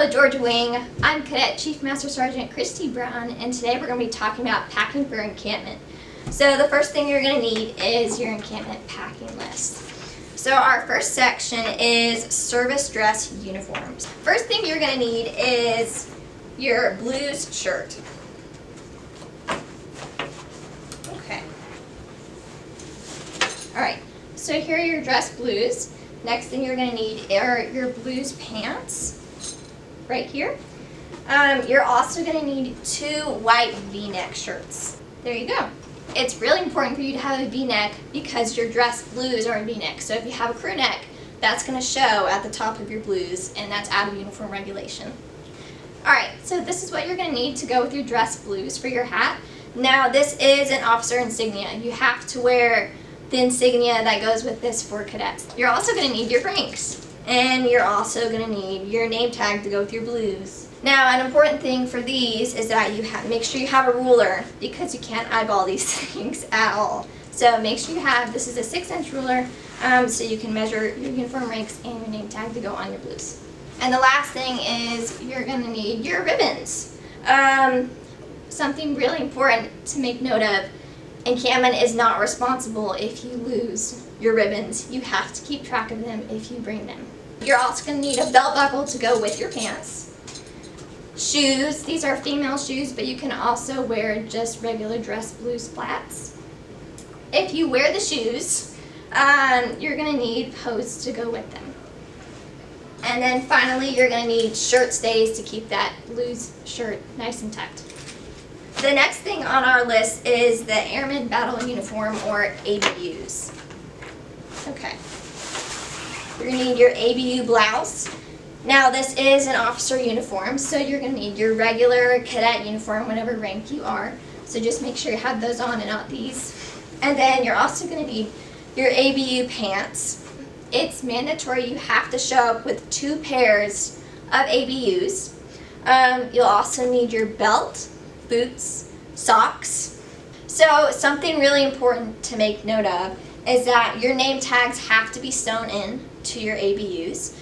Hello Georgia Wing, I'm Cadet Chief Master Sgt. Kristy Brown, and today we're going to be talking about packing for encampment. So the first thing you're going to need is your encampment packing list. So our first section is service dress uniforms. First thing you're going to need is your blues shirt. Okay. Alright, so here are your dress blues. Next thing you're going to need are your blues pants. Right here. You're also going to need 2 white V-neck shirts. There you go. It's really important for you to have a V-neck because your dress blues are a V-neck. So if you have a crew neck, that's going to show at the top of your blues, and that's out of uniform regulation. Alright, so this is what you're going to need to go with your dress blues for your hat. Now this is an officer insignia. You have to wear the insignia that goes with this for cadets. You're also going to need your ranks. And you're also going to need your name tag to go with your blues. Now, an important thing for these is that you make sure you have a ruler because you can't eyeball these things at all. So make sure you have, this is a 6-inch ruler, so you can measure your uniform ranks and your name tag to go on your blues. And the last thing is you're going to need your ribbons. Something really important to make note of, encampment is not responsible if you lose your ribbons. You have to keep track of them if you bring them. You're also going to need a belt buckle to go with your pants. Shoes, these are female shoes, but you can also wear just regular dress blues flats. If you wear the shoes, you're going to need hose to go with them. And then finally, you're going to need shirt stays to keep that blues shirt nice and tucked. The next thing on our list is the Airman Battle Uniform, or ABUs. Okay. You're going to need your ABU blouse. Now this is an officer uniform, so you're going to need your regular cadet uniform, whatever rank you are. So just make sure you have those on and not these. And then you're also going to need your ABU pants. It's mandatory you have to show up with 2 pairs of ABUs. You'll also need your belt, boots, socks. So something really important to make note of is that your name tags have to be sewn in to your ABUs.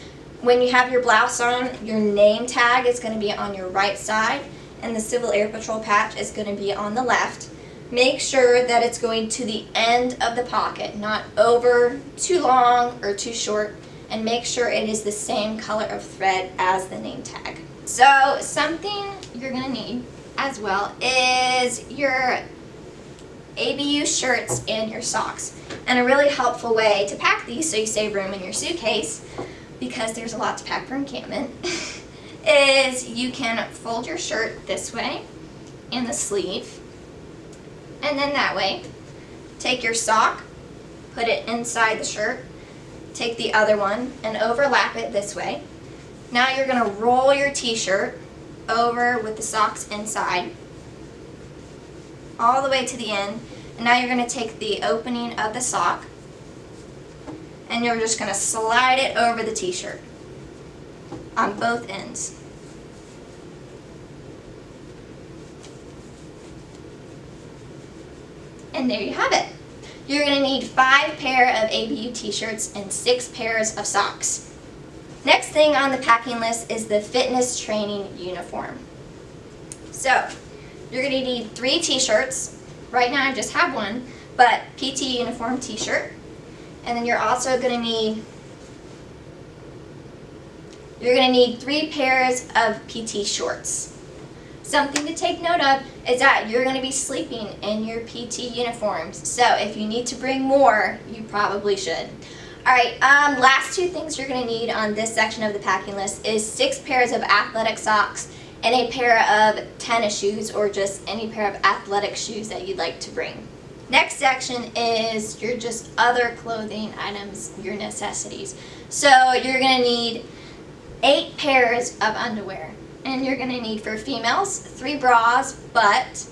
When you have your blouse on, your name tag is going to be on your right side and the Civil Air Patrol patch is going to be on the left. Make sure that it's going to the end of the pocket, not over, too long, or too short, and make sure it is the same color of thread as the name tag. So something you're going to need as well is your ABU shirts and your socks. And a really helpful way to pack these so you save room in your suitcase, because there's a lot to pack for encampment, is you can fold your shirt this way in the sleeve, and then that way. Take your sock, put it inside the shirt, take the other one and overlap it this way. Now you're going to roll your t-shirt over with the socks inside all the way to the end, and now you're going to take the opening of the sock and you're just going to slide it over the t-shirt on both ends. And there you have it. You're going to need 5 pair of ABU t-shirts and 6 pairs of socks. Next thing on the packing list is the fitness training uniform. So, you're going to need 3 t-shirts. Right now I just have one, but PT uniform t-shirt. And then you're also going to need 3 pairs of PT shorts. Something to take note of is that you're going to be sleeping in your PT uniforms. So if you need to bring more, you probably should. Alright, last 2 things you're going to need on this section of the packing list is 6 pairs of athletic socks and a pair of tennis shoes, or just any pair of athletic shoes that you'd like to bring. Next section is your just other clothing items, your necessities. So you're going to need 8 pairs of underwear. And you're going to need, for females, 3 bras, but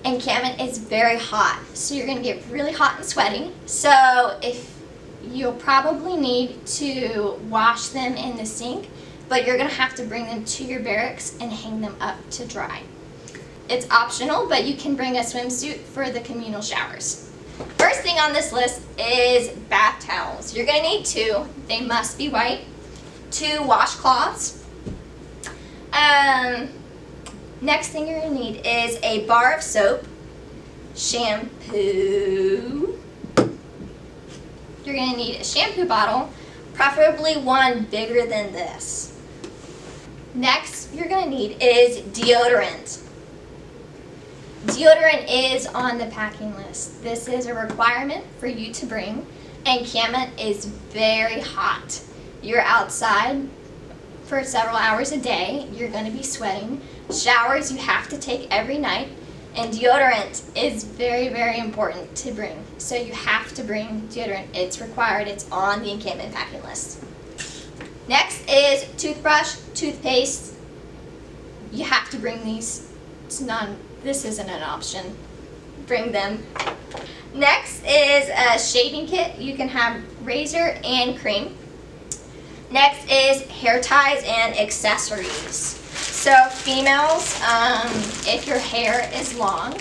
encampment is very hot. So you're going to get really hot and sweaty. So you'll probably need to wash them in the sink, but you're going to have to bring them to your barracks and hang them up to dry. It's optional, but you can bring a swimsuit for the communal showers. First thing on this list is bath towels. You're going to need 2. They must be white. 2 washcloths. Next thing you're going to need is a bar of soap, shampoo. You're going to need a shampoo bottle, preferably one bigger than this. Next you're going to need is deodorant. Deodorant is on the packing list. This is a requirement for you to bring. Encampment is very hot. You're outside for several hours a day. You're going to be sweating. Showers you have to take every night. And deodorant is very, very important to bring. So you have to bring deodorant. It's required. It's on the encampment packing list. Next is toothbrush, toothpaste. You have to bring these. This isn't an option. Bring them. Next is a shaving kit. You can have razor and cream. Next is hair ties and accessories. So females, if your hair is long,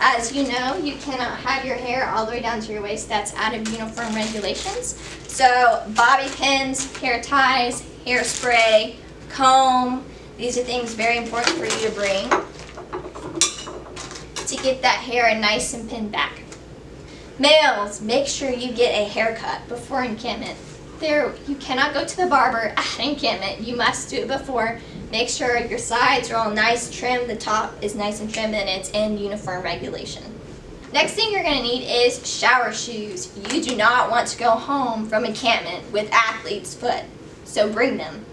as you know, you cannot have your hair all the way down to your waist. That's out of uniform regulations. So bobby pins, hair ties, hairspray, comb, these are things very important for you to bring to get that hair nice and pinned back. Males, make sure you get a haircut before encampment. You cannot go to the barber at encampment. You must do it before. Make sure your sides are all nice, trimmed, the top is nice and trimmed, and it's in uniform regulation. Next thing you're going to need is shower shoes. You do not want to go home from encampment with athlete's foot, so bring them.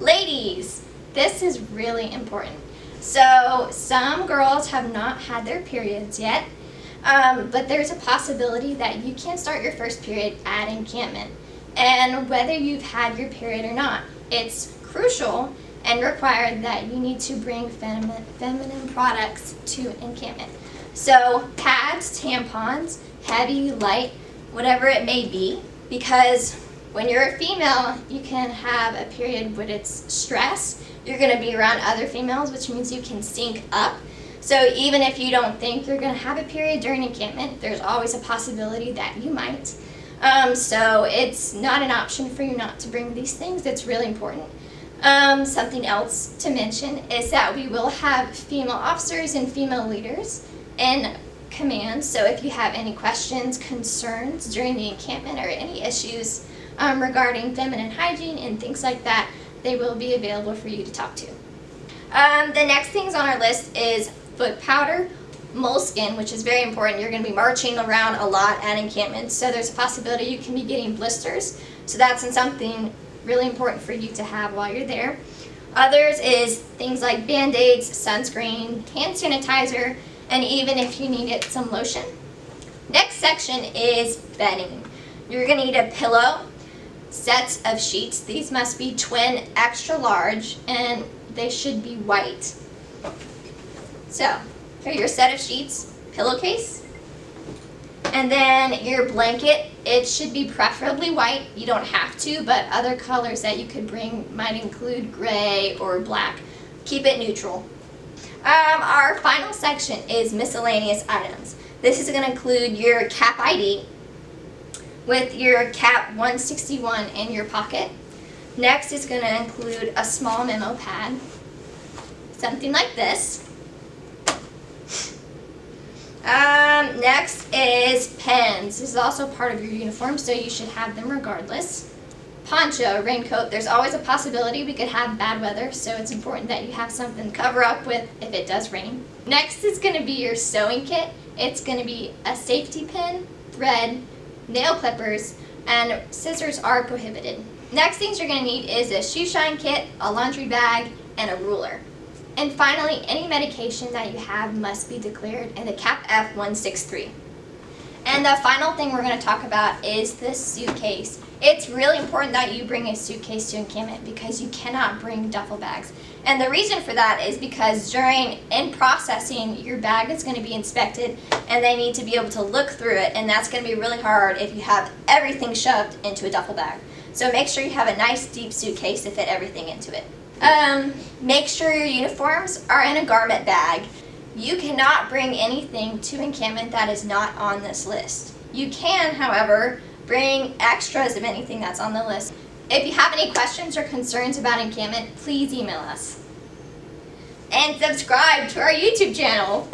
Ladies, this is really important. So some girls have not had their periods yet, but there's a possibility that you can start your first period at encampment. And whether you've had your period or not, it's crucial and required that you need to bring feminine products to encampment. So pads, tampons, heavy, light, whatever it may be, because when you're a female, you can have a period when it's stress. You're going to be around other females, which means you can sync up. So even if you don't think you're going to have a period during encampment, there's always a possibility that you might. So it's not an option for you not to bring these things. It's really important. Something else to mention is that we will have female officers and female leaders in command. So if you have any questions, concerns during the encampment, or any issues regarding feminine hygiene and things like that, they will be available for you to talk to. The next things on our list is foot powder, moleskin, which is very important. You're going to be marching around a lot at encampment, so there's a possibility you can be getting blisters. So that's something really important for you to have while you're there. Others is things like Band-Aids, sunscreen, hand sanitizer, and even if you need it, some lotion. Next section is bedding. You're going to need a pillow, sets of sheets. These must be twin extra large, and they should be white. So here are your set of sheets, pillowcase, and then your blanket. It should be preferably white. You don't have to, but other colors that you could bring might include gray or black. Keep it neutral. Our final section is miscellaneous items. This is going to include your cap ID with your cap 161 in your pocket. Next is going to include a small memo pad, something like this. Next is pens. This is also part of your uniform, so you should have them regardless. Poncho, raincoat. There's always a possibility we could have bad weather, so it's important that you have something to cover up with if it does rain. Next is going to be your sewing kit. It's going to be a safety pin, thread, nail clippers, and scissors are prohibited. Next things you're going to need is a shoe shine kit, a laundry bag, and a ruler. And finally, any medication that you have must be declared in the Cap F163. And the final thing we're going to talk about is the suitcase. It's really important that you bring a suitcase to encampment because you cannot bring duffel bags. And the reason for that is because in processing, your bag is going to be inspected and they need to be able to look through it, and that's going to be really hard if you have everything shoved into a duffel bag. So make sure you have a nice deep suitcase to fit everything into it. Make sure your uniforms are in a garment bag. You cannot bring anything to encampment that is not on this list. You can, however, bring extras of anything that's on the list. If you have any questions or concerns about encampment, please email us. and subscribe to our YouTube channel.